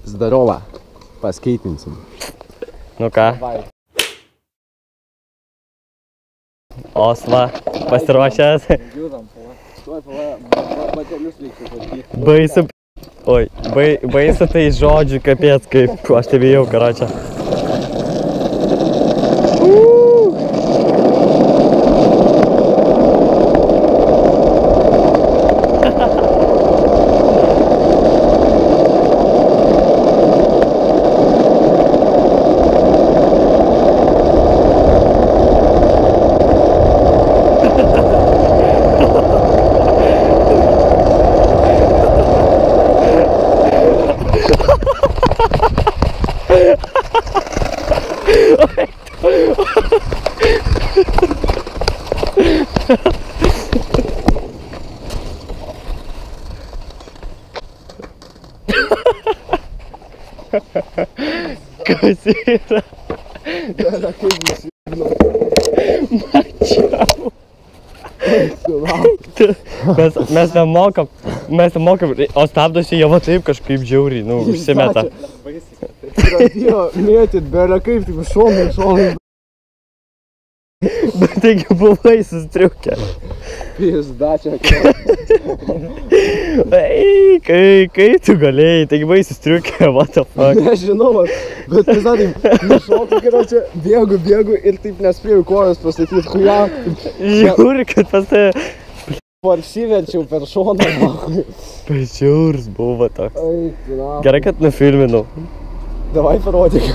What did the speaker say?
Zdarova. Paskeitinsim. Nu ką? Osla, pasiruošęs. Baisu. Oi, baisu tai žodžių kapėt, kaip aš tai bijau, karočią. Kas yra? Mačiau. Mes nemokam, o stabdosi jie va taip kažkaip žiauriai, nu, užsimeta. Pradėjo mėtyt, bėra kaip, taip šonai. Bet taigi buvai sustriukę. Pizdačia. Ei, kai tu galėjai, taigi buvai sustriukę, what the fuck. Nežinau, bet pizdatim, nušoku, karočią, bėgu ir taip nespėjau kojos pastatyti, huja. Žiūri, kad pas tai... Parsiverčiau per šoną. Pažiūrs buvo toks. Ai, Gerai, kad nufilminau. Davai parodyk.